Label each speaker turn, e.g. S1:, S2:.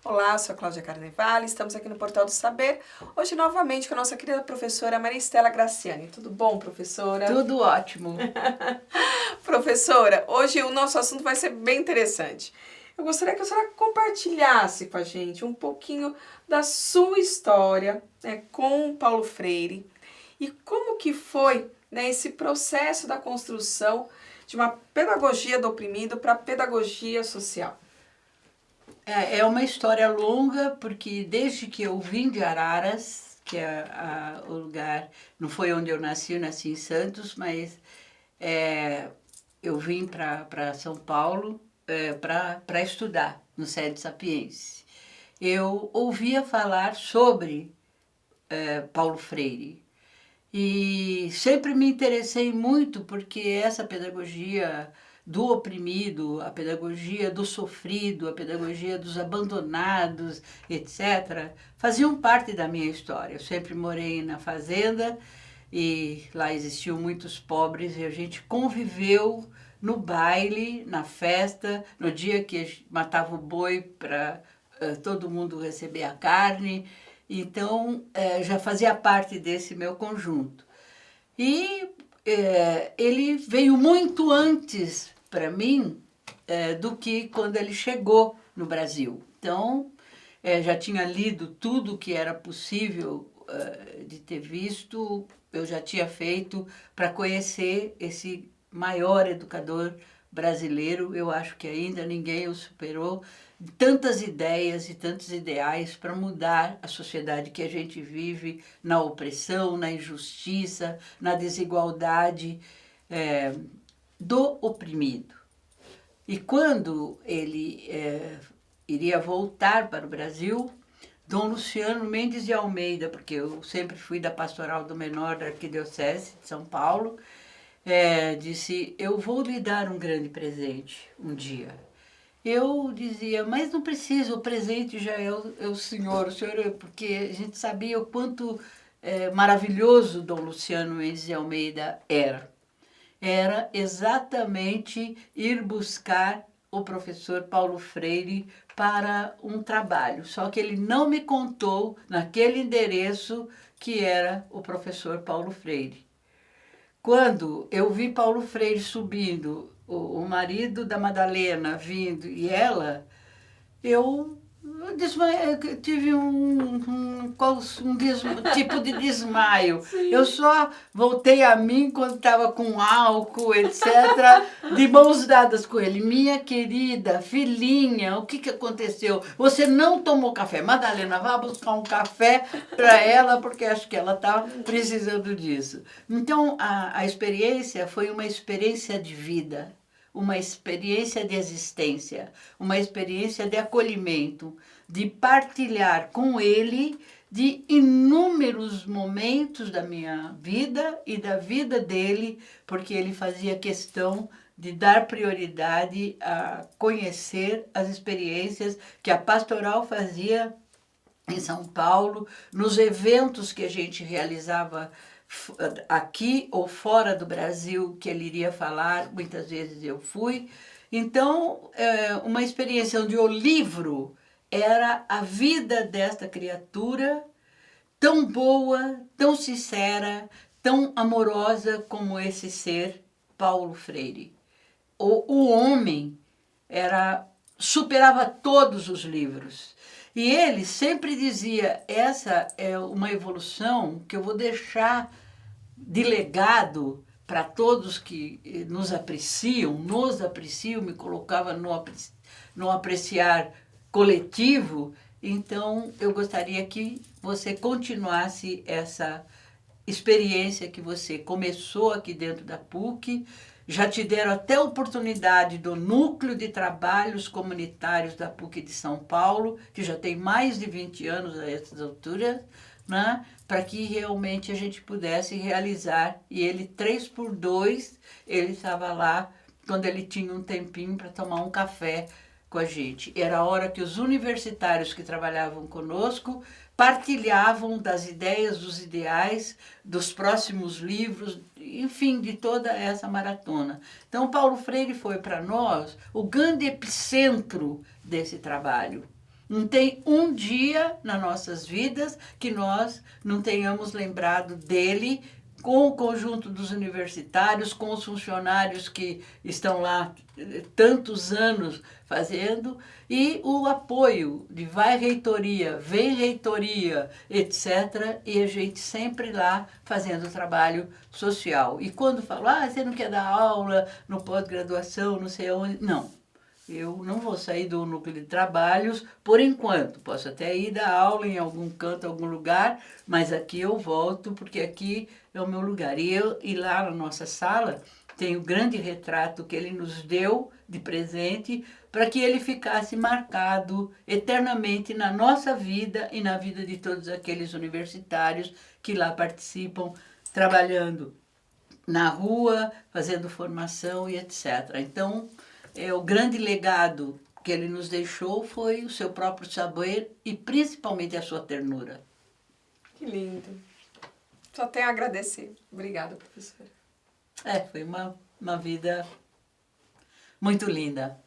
S1: Olá, sou a Cláudia Carnevale, estamos aqui no Portal do Saber, hoje novamente com a nossa querida professora Maria Estela Graciani. Tudo bom, professora?
S2: Tudo ótimo.
S1: Professora, hoje o nosso assunto vai ser bem interessante. Eu gostaria que a senhora compartilhasse com a gente um pouquinho da sua história, né, com Paulo Freire e como que foi, né, esse processo da construção de uma pedagogia do oprimido para a pedagogia social.
S2: É uma história longa, porque desde que eu vim de Araras, que é o lugar, não foi onde eu nasci em Santos, mas eu vim para São Paulo para estudar no Sede Sapiense. Eu ouvia falar sobre Paulo Freire e sempre me interessei muito porque essa pedagogia do oprimido, a pedagogia do sofrido, a pedagogia dos abandonados, etc., faziam parte da minha história. Eu sempre morei na fazenda e lá existiam muitos pobres e a gente conviveu no baile, na festa, no dia que matava o boi para todo mundo receber a carne. Então, já fazia parte desse meu conjunto. E ele veio muito antes para mim do que quando ele chegou no Brasil. Então, já tinha lido tudo que era possível de ter visto, eu já tinha feito para conhecer esse maior educador brasileiro. Eu acho que ainda ninguém o superou. Tantas ideias e tantos ideais para mudar a sociedade que a gente vive, na opressão, na injustiça, na desigualdade do oprimido. E quando ele iria voltar para o Brasil, Dom Luciano Mendes de Almeida, porque eu sempre fui da Pastoral do Menor da Arquidiocese de São Paulo, disse: eu vou lhe dar um grande presente um dia. Eu dizia: mas não precisa, o presente já é o senhor, porque a gente sabia o quanto maravilhoso Dom Luciano Mendes de Almeida era. Era exatamente ir buscar o professor Paulo Freire para um trabalho, só que ele não me contou naquele endereço que era o professor Paulo Freire. Quando eu vi Paulo Freire subindo, o marido da Madalena vindo e ela, eu tive um tipo de desmaio.
S1: Sim.
S2: Eu só voltei a mim quando estava com álcool, etc., de mãos dadas com ele. Minha querida filhinha, o que aconteceu? Você não tomou café. Madalena, vá buscar um café para ela, porque acho que ela está precisando disso. Então, a experiência foi uma experiência de vida, uma experiência de existência, uma experiência de acolhimento, de partilhar com ele de inúmeros momentos da minha vida e da vida dele, porque ele fazia questão de dar prioridade a conhecer as experiências que a pastoral fazia em São Paulo, nos eventos que a gente realizava aqui ou fora do Brasil, que ele iria falar, muitas vezes eu fui. Então, uma experiência onde o livro era a vida desta criatura tão boa, tão sincera, tão amorosa como esse ser, Paulo Freire. O homem superava todos os livros. E ele sempre dizia: essa é uma evolução que eu vou deixar de legado para todos que nos apreciam, me colocava no apreciar coletivo. Então, eu gostaria que você continuasse essa experiência que você começou aqui dentro da PUC. Já te deram até a oportunidade do Núcleo de Trabalhos Comunitários da PUC de São Paulo, que já tem mais de 20 anos a essas alturas, né? Para que realmente a gente pudesse realizar. E ele, 3x2, ele estava lá quando ele tinha um tempinho para tomar um café com a gente. Era a hora que os universitários que trabalhavam conosco partilhavam das ideias, dos ideais, dos próximos livros, enfim, de toda essa maratona. Então, Paulo Freire foi para nós o grande epicentro desse trabalho. Não tem um dia nas nossas vidas que nós não tenhamos lembrado dele, com o conjunto dos universitários, com os funcionários que estão lá tantos anos fazendo, e o apoio de vai reitoria, vem reitoria, etc. E a gente sempre lá fazendo trabalho social. E quando falo, você não quer dar aula no pós-graduação, não sei onde, não. Eu não vou sair do núcleo de trabalhos por enquanto. Posso até ir dar aula em algum canto, algum lugar, mas aqui eu volto porque aqui é o meu lugar. E lá na nossa sala tem o grande retrato que ele nos deu de presente para que ele ficasse marcado eternamente na nossa vida e na vida de todos aqueles universitários que lá participam, trabalhando na rua, fazendo formação e etc. Então, o grande legado que ele nos deixou foi o seu próprio saber e principalmente a sua ternura.
S1: Que lindo. Só tenho a agradecer. Obrigada, professora.
S2: Foi uma vida muito linda.